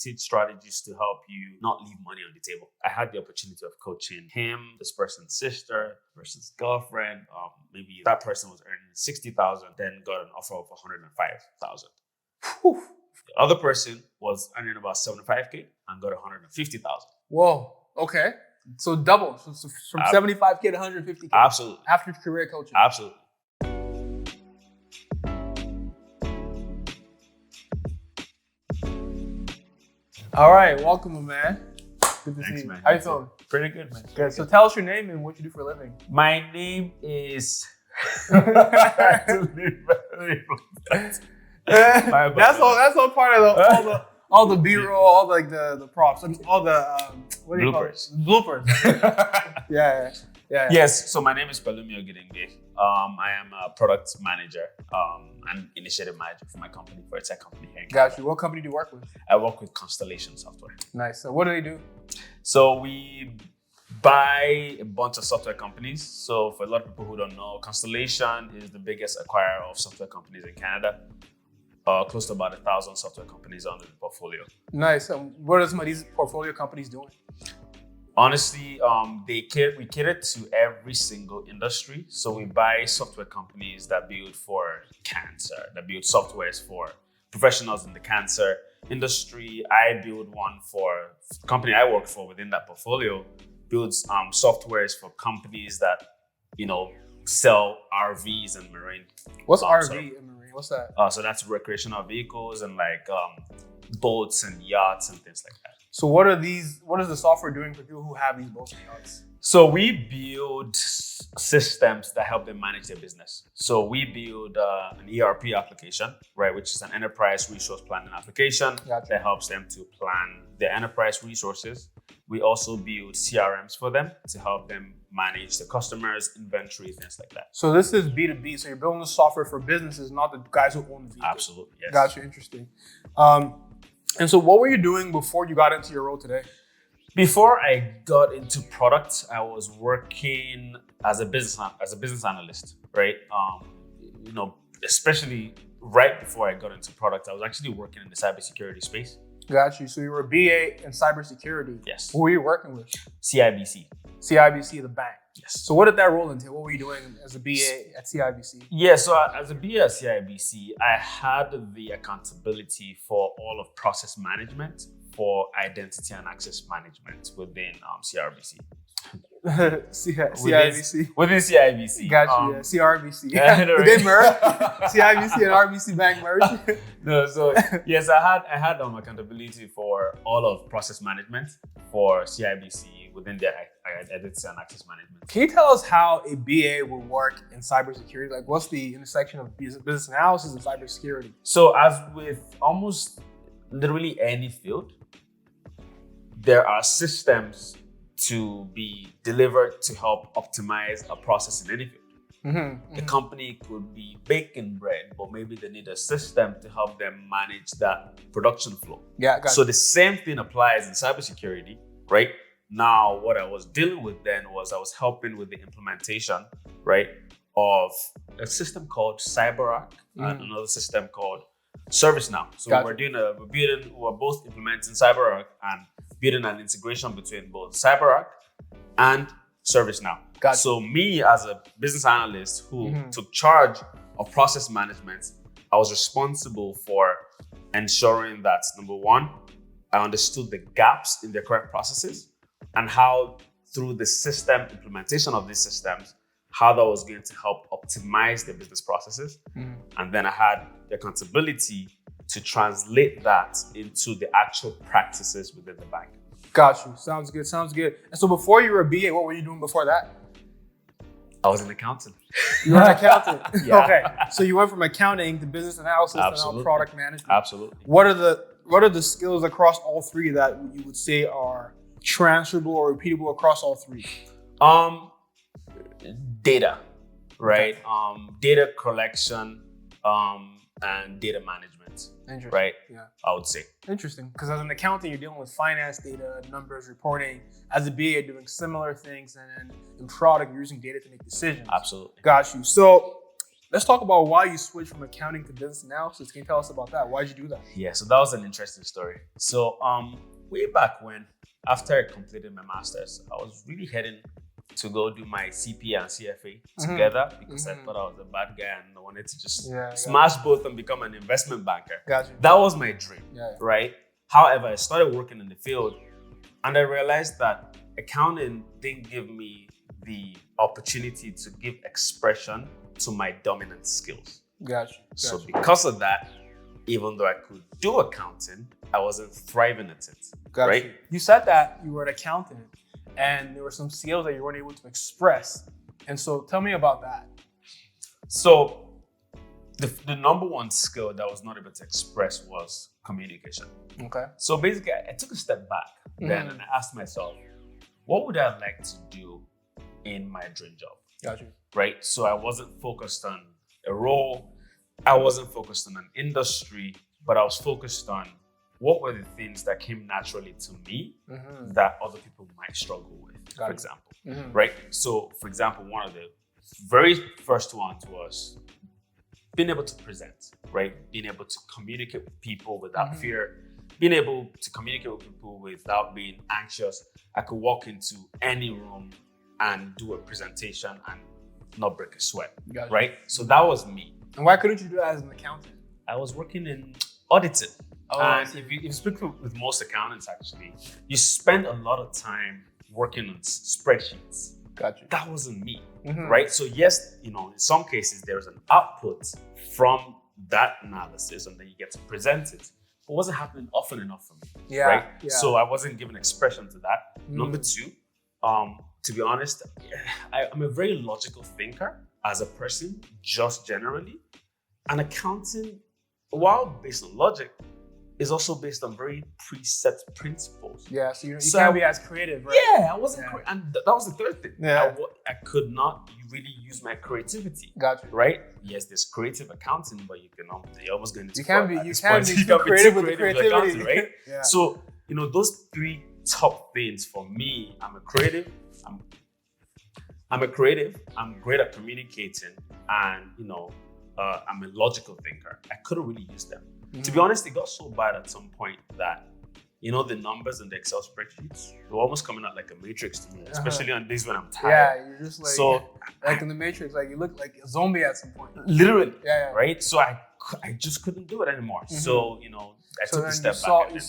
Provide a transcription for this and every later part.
teach strategies to help you not leave money on the table. I had the opportunity of coaching him, this person's sister, person's girlfriend. Maybe that person was earning 60,000, then got an offer of 105,000. The other person was earning about 75K and got 150,000. Whoa. Okay. So double. So from 75K to 150K. Absolutely. After career coaching. Absolutely. All right. Welcome, man. Good to Thanks, see you. man. How you feeling? Pretty good, man. Good. So tell us your name and what you do for a living. My name is... That's all part of all the B-roll, all the props, and all the what do you call it? Bloopers. Yeah. Yes. So my name is Pelumi O. I am a product manager and initiative manager for my company, for a tech company here. Got you. What company do you work with? I work with Constellation Software. Nice. So what do they do? So we buy a bunch of software companies. So for a lot of people who don't know, Constellation is the biggest acquirer of software companies in Canada. Close to about 1,000 software companies under the portfolio. Nice. What are some of these portfolio companies doing? Honestly, we cater to every single industry. So we buy software companies that build for cancer, that build softwares for professionals in the cancer industry. I build one for the company I work for within that portfolio, builds softwares for companies that, sell RVs and marine. What's RV and marine? What's that? So that's recreational vehicles and boats and yachts and things like that. So what is the software doing for people who have these boats and yachts? So we build systems that help them manage their business. So we build an ERP application, right, which is an enterprise resource planning application that helps them to plan their enterprise resources. We also build CRMs for them to help them manage the customers, inventory, things like that. So this is B2B. So you're building the software for businesses, not the guys who own the vehicle. Absolutely, yes. Gotcha, interesting. And so what were you doing before you got into your role today? Before I got into product, I was working as a business analyst, right? Especially right before I got into product, I was actually working in the cybersecurity space. Got you. So you were a BA in cybersecurity. Yes. Who were you working with? CIBC. CIBC, the bank. Yes. So what did that role entail? What were you doing as a BA at CIBC? Yeah, so as a BA at CIBC, I had the accountability for all of process management for identity and access management within CRBC. CIBC. Within CIBC. Got you, CRBC. Yeah, Did they merge? CIBC and RBC Bank merged? No, so yes, I had accountability for all of process management for CIBC within their identity and access management. Can you tell us how a BA would work in cybersecurity? Like, what's the intersection of business analysis and cybersecurity? So as with almost literally any field, there are systems to be delivered to help optimize a process in any field. Mm-hmm. The company could be baking bread, but maybe they need a system to help them manage that production flow. Yeah, got So the same thing applies in cybersecurity, right? Now, what I was dealing with then was I was helping with the implementation, right, of a system called CyberArk and another system called ServiceNow. So we're both implementing CyberArk and building an integration between both CyberArk and ServiceNow. So me as a business analyst who took charge of process management, I was responsible for ensuring that, number one, I understood the gaps in their current processes and how through the system implementation of these systems, how that was going to help optimize the business processes. And then I had the accountability to translate that into the actual practices within the bank. Got you. Sounds good. And so before you were a BA, what were you doing before that? I was an accountant. You were an accountant? Yeah. Okay. So you went from accounting to business analysis and now product management. Absolutely. What are the skills across all three that you would say are transferable or repeatable across all three? Data, right? Data collection and data management, right? Yeah. I would say. Interesting, because as an accountant, you're dealing with finance data, numbers, reporting. As a BA, you're doing similar things, and then in product, you're using data to make decisions. Absolutely. Got you. So Let's talk about why you switched from accounting to business analysis. Can you tell us about that? Why did you do that? Yeah, so that was an interesting story. So way back when, after I completed my master's, I was really heading to go do my CPA and CFA together because I thought I was a bad guy and I wanted to just smash both and become an investment banker. Gotcha. That was my dream, right? However, I started working in the field and I realized that accounting didn't give me the opportunity to give expression to my dominant skills. Gotcha. So because of that, even though I could do accounting, I wasn't thriving at it. Right? You said that you were an accountant and there were some skills that you weren't able to express. And so tell me about that. So the number one skill that I was not able to express was communication. Okay. So basically, I took a step back then and I asked myself, what would I like to do in my dream job? Gotcha. Right? So I wasn't focused on a role. I wasn't focused on an industry, but I was focused on what were the things that came naturally to me that other people might struggle with, for example. Right? So, for example, one of the very first ones was being able to present, right? Being able to communicate with people without fear, being able to communicate with people without being anxious. I could walk into any room and do a presentation and not break a sweat, right? So that was me. And why couldn't you do that as an accountant? I was working in auditing. And if you speak with most accountants, actually, you spend a lot of time working on spreadsheets. Gotcha. That wasn't me, right? So yes, in some cases, there's an output from that analysis and then you get to present it. But it wasn't happening often enough for me, right? Yeah. So I wasn't giving expression to that. Number two, to be honest, I'm a very logical thinker as a person, just generally. And accounting, while based on logic, is also based on very preset principles. Yeah, so you can't be as creative, right? Yeah, I wasn't, and that was the third thing. Yeah. I could not really use my creativity. Gotcha. Right? Yes, there's creative accounting, but you're almost going to you can't be too creative with the creativity, right? Yeah. So, those three top things for me, I'm a creative, I'm great at communicating, and I'm a logical thinker. I couldn't really use them. To be honest, it got so bad at some point that, the numbers in the Excel spreadsheets were almost coming out like a matrix to me, especially on days when I'm tired. Yeah, you're just like in the Matrix, like you look like a zombie at some point. Literally, right? So I just couldn't do it anymore. So, I took a step back.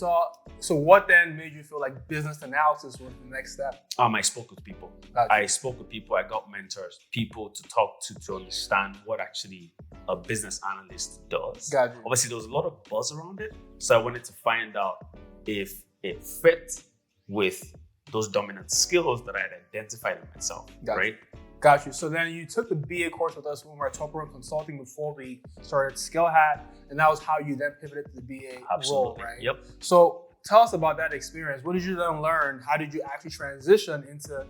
So what then made you feel like business analysis was the next step? I spoke with people. Gotcha. I spoke with people. I got mentors, people to talk to understand what actually a business analyst does. Gotcha. Obviously, there was a lot of buzz around it. So I wanted to find out if it fit with those dominant skills that I had identified in myself, right? Got you. So then you took the BA course with us when we were at Top Room Consulting before we started Skillhat, and that was how you then pivoted to the BA role, right? Yep. So tell us about that experience. What did you then learn? How did you actually transition into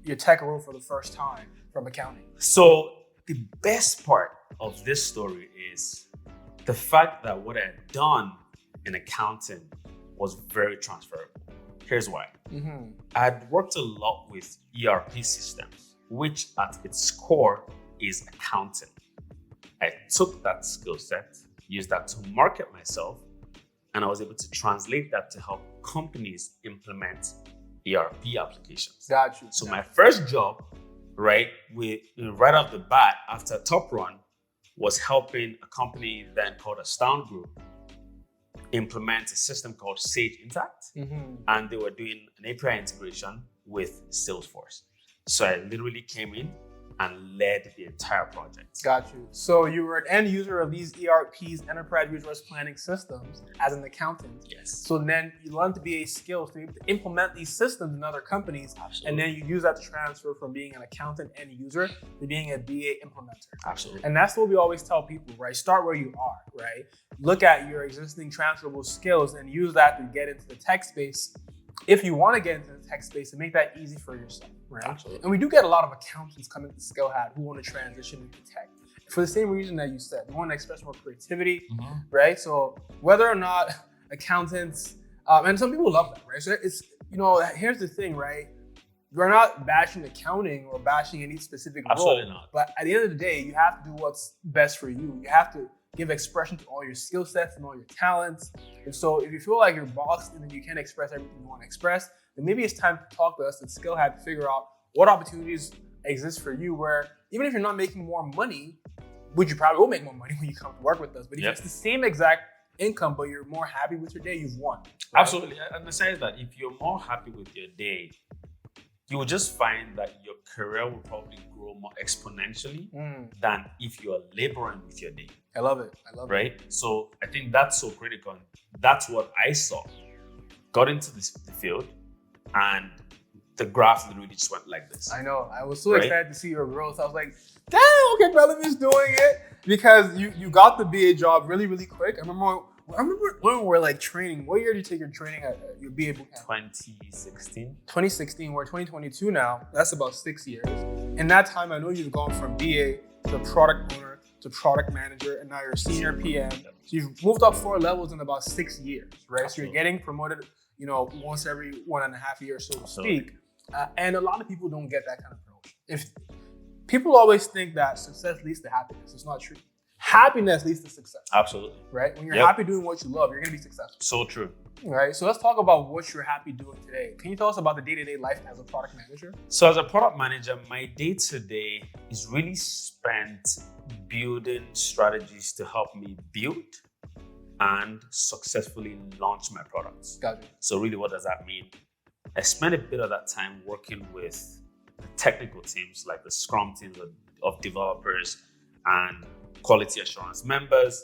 your tech role for the first time from accounting? So the best part of this story is the fact that what I had done in accounting was very transferable. Here's why. I had worked a lot with ERP systems, which at its core is accounting. I took that skill set, used that to market myself, and I was able to translate that to help companies implement ERP applications. Got you. So my first job, right off the bat after Top Run, was helping a company then called Astound Group implement a system called Sage Intacct, and they were doing an API integration with Salesforce. So I literally came in and led the entire project. Got you. So you were an end user of these ERPs, enterprise resource planning systems, as an accountant. Yes. So then you learned the BA skills to be able to implement these systems in other companies. Absolutely. And then you use that to transfer from being an accountant end user to being a BA implementer. Absolutely. And that's what we always tell people, right? Start where you are, right? Look at your existing transferable skills and use that to get into the tech space. If you want to get into the tech space, and make that easy for yourself, right? Absolutely. And we do get a lot of accountants coming to Skillhat who want to transition into tech for the same reason that you said. They want to express more creativity, right? So whether or not accountants, and some people love that, right? So it's, here's the thing, right? we're not bashing accounting or bashing any specific role. Absolutely not. But at the end of the day, you have to do what's best for you. You have to give expression to all your skill sets and all your talents. And so if you feel like you're boxed and then you can't express everything you want to express, then maybe it's time to talk to us at Skillhat to figure out what opportunities exist for you where even if you're not making more money, which you probably will make more money when you come to work with us, but if it's the same exact income, but you're more happy with your day, you've won. Right? Absolutely. And the sense that if you're more happy with your day, you will just find that your career will probably grow more exponentially than if you're laboring with your day. I love it. Right? So I think that's so critical. And that's what I saw. Got into the field and the graph literally just went like this. I know. I was so excited to see your growth. I was like, damn, okay, Pelumi's doing it. Because you got the BA job really, really quick. I remember when we were like training. What year did you take your training at your BA bootcamp? 2016. 2016. We're 2022 now. That's about 6 years. In that time, I know you've gone from BA to product owner to product manager, and now you're a senior PM. So you've moved up 4 levels in about 6 years, right? Absolutely. So you're getting promoted, once every 1.5 years, so to speak. And a lot of people don't get that kind of promotion. If people always think that success leads to happiness, it's not true. Happiness leads to success. Absolutely. Right? When you're happy doing what you love, you're going to be successful. So true. Right? So let's talk about what you're happy doing today. Can you tell us about the day-to-day life as a product manager? So as a product manager, my day-to-day is really spent building strategies to help me build and successfully launch my products. Gotcha. So really, what does that mean? I spend a bit of that time working with the technical teams, like the Scrum teams of developers and quality assurance members,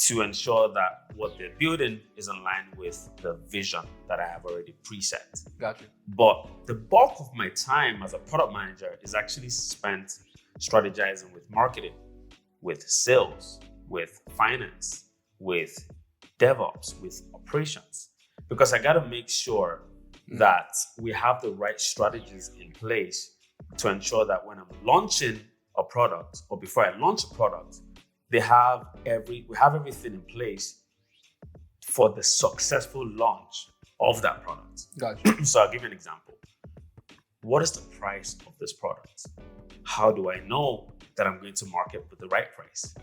to ensure that what they're building is in line with the vision that I have already preset. Gotcha. But the bulk of my time as a product manager is actually spent strategizing with marketing, with sales, with finance, with DevOps, with operations, because I got to make sure that we have the right strategies in place to ensure that when I'm launching a product or before I launch a product, we have everything in place for the successful launch of that product. Gotcha. So I'll give you an example. What is the price of this product? How do I know that I'm going to market with the right price?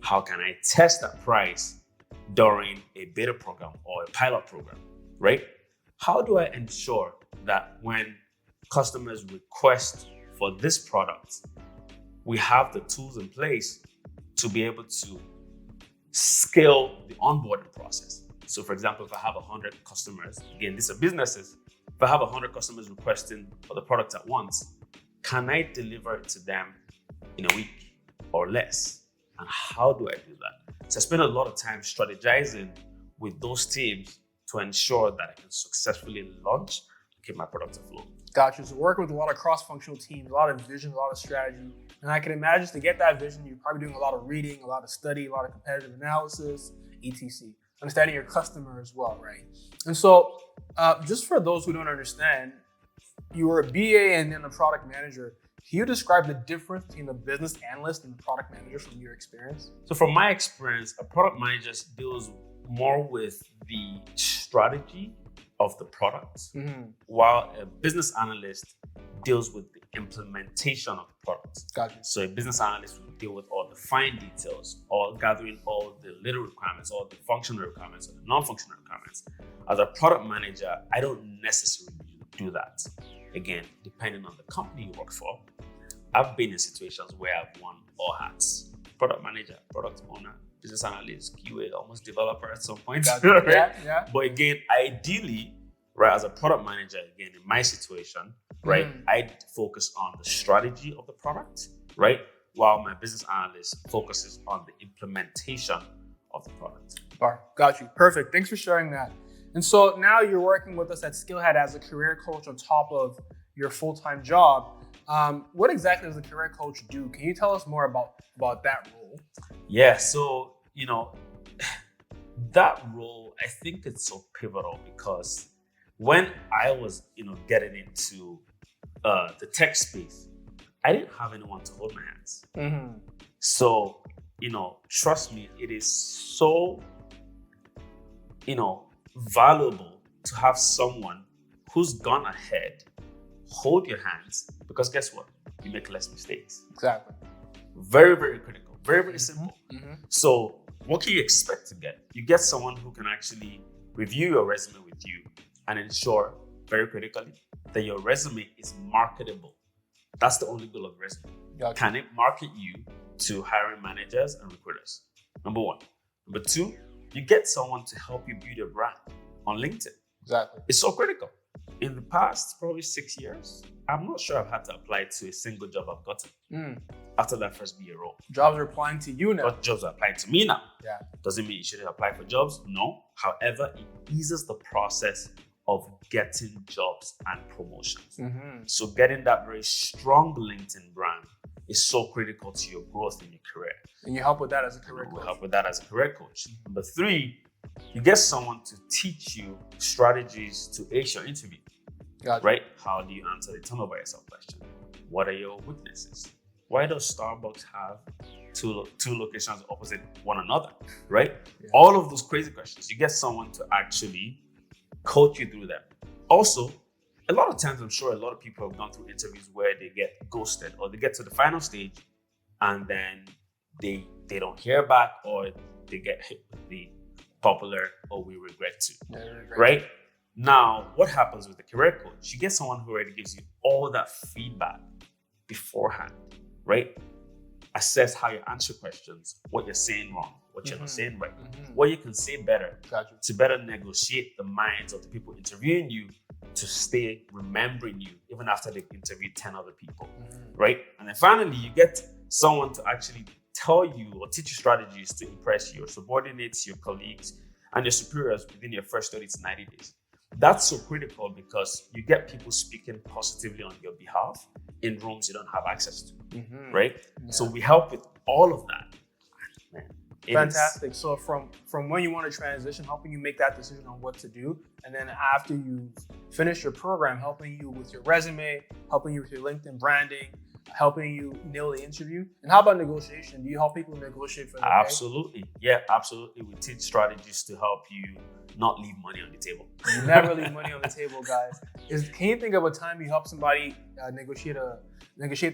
How can I test that price during a beta program or a pilot program, right? How do I ensure that when customers request for this product, we have the tools in place to be able to scale the onboarding process? So for example, if I have 100 customers, again, these are businesses, if I have 100 customers requesting for the product at once, can I deliver it to them in a week or less? And how do I do that? So I spend a lot of time strategizing with those teams to ensure that I can successfully launch and keep my product afloat. Gotcha. So working with a lot of cross-functional teams, a lot of vision, a lot of strategy. And I can imagine to get that vision, you're probably doing a lot of reading, a lot of study, a lot of competitive analysis, etc. Understanding your customer as well, right? And so just for those who don't understand, you were a BA and then a product manager. Can you describe the difference between the business analyst and the product manager from your experience? So from my experience, a product manager deals more with the strategy of the product, while a business analyst deals with the implementation of the product. Gotcha. So a business analyst will deal with all the fine details, all gathering all the little requirements, all the functional requirements, and the non-functional requirements. As a product manager, I don't necessarily do that. Again, depending on the company you work for, I've been in situations where I've worn all hats: product manager, product owner, business analyst, QA, almost developer at some point. Gotcha. Right? Yeah. But again, ideally, right, as a product manager, again, in my situation, right, I focus on the strategy of the product, right, while my business analyst focuses on the implementation of the product. Got you. Perfect. Thanks for sharing that. And so now you're working with us at Skillhat as a career coach on top of your full-time job. What exactly does a career coach do? Can you tell us more about that role? Yeah, so, that role, I think it's so pivotal because when I was, getting into the tech space, I didn't have anyone to hold my hands. So, trust me, it is so, valuable to have someone who's gone ahead hold your hands, because guess what? You make less mistakes. Exactly. Very, very critical. Very, very simple. Mm-hmm. So what can you expect to get? You get someone who can actually review your resume with you and ensure, very critically, that your resume is marketable. That's the only goal of resume. Gotcha. Can it market you to hiring managers and recruiters? Number one. Number two, you get someone to help you build your brand on LinkedIn. Exactly. It's so critical. In the past, probably 6 years, I'm not sure I've had to apply to a single job I've gotten after that first BA role. Jobs are applying to you now. But jobs are applying to me now. Yeah. Doesn't mean you shouldn't apply for jobs. No. However, it eases the process of getting jobs and promotions. Mm-hmm. So getting that very strong LinkedIn brand is so critical to your growth in your career. And you help with that as a career We coach. help with that as a career coach. Number three, you get someone to teach you strategies to ace your interview. Gotcha. Right? How do you answer the tell me about yourself question? What are your weaknesses? Why does Starbucks have two locations opposite one another? Right? Yeah. All of those crazy questions. You get someone to actually coach you through them. Also, a lot of times I'm sure a lot of people have gone through interviews where they get ghosted or they get to the final stage and then they don't hear back or they get hit with the popular "oh, we regret to." Right? Now, what happens with the career coach? You get someone who already gives you all that feedback beforehand, right? Assess how you answer questions, what you're saying wrong, what you're not saying right, what you can say better to better negotiate the minds of the people interviewing you to stay remembering you even after they've interviewed 10 other people, right? And then finally, you get someone to actually tell you or teach you strategies to impress your subordinates, your colleagues, and your superiors within your first 30 to 90 days. That's so critical because you get people speaking positively on your behalf in rooms you don't have access to, right? Yeah. So we help with all of that. Man, fantastic. So from when you want to transition, helping you make that decision on what to do, and then after you finish your program, helping you with your resume, helping you with your LinkedIn branding, helping you nail the interview. And how about negotiation? Do you help people negotiate for their Absolutely. pay? Yeah, absolutely. We teach strategies to help you not leave money on the table. You never leave money on the table, guys. Can you think of a time you helped somebody negotiate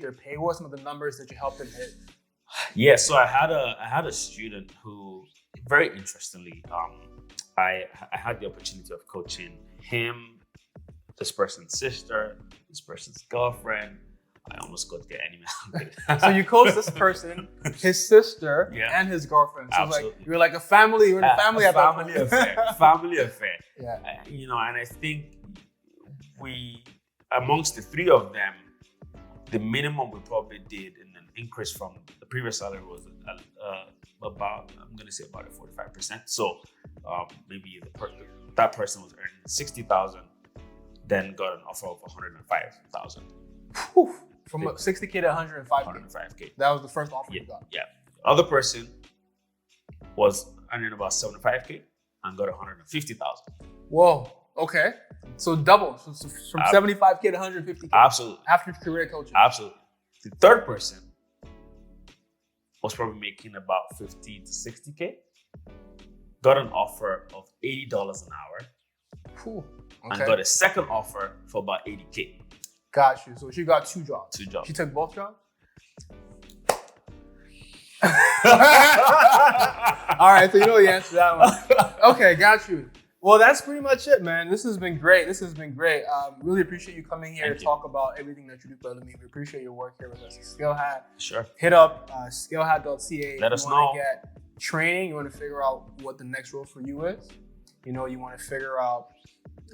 their pay? What are some of the numbers that you helped them hit? Yeah, so I had a student who, very interestingly, I had the opportunity of coaching him, this person's sister, this person's girlfriend. I almost got to get anime. So you coached this person, his sister, and his girlfriend. So absolutely. Like you're like a family. You're in a family at that family point. affair. Family affair. Yeah. And I think we, amongst the three of them, the minimum we probably did in an increase from the previous salary was about, I'm going to say about 45%. So maybe that person was earning 60,000, then got an offer of 105,000. From 60K to 105K. 105K. That was the first offer you got. Yeah. The other person was earning about 75K and got 150,000. Whoa. Okay. So double. So from 75K to 150K. Absolutely. After career coaching. Absolutely. The third person was probably making about 50 to 60K. Got an offer of $80 an hour. Okay. And got a second offer for about 80K. Got you. So she got two jobs. Two jobs. She took both jobs? All right, so you know the answer to that one. Okay, got you. Well, that's pretty much it, man. This has been great. Really appreciate you coming here to talk about everything that you do, Pelumi. We appreciate your work here with us at Skillhat. Sure. Hit up skillhat.ca. Let us know. You want to get training. You want to figure out what the next role for you is. You want to figure out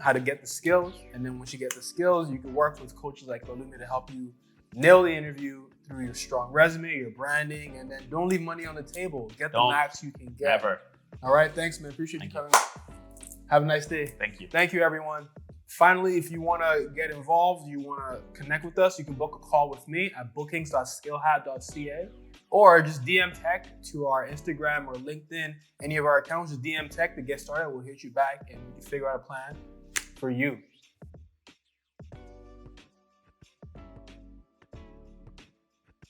how to get the skills. And then once you get the skills, you can work with coaches like Pelumi to help you nail the interview through your strong resume, your branding, and then don't leave money on the table. Get the max you can get. Never. All right. Thanks, man. Appreciate you coming. Have a nice day. Thank you. Thank you, everyone. Finally, if you want to get involved, you want to connect with us, you can book a call with me at bookings.skillhat.ca or just DM Tech to our Instagram or LinkedIn, any of our accounts, just DM Tech to get started. We'll hit you back and we can figure out a plan for you.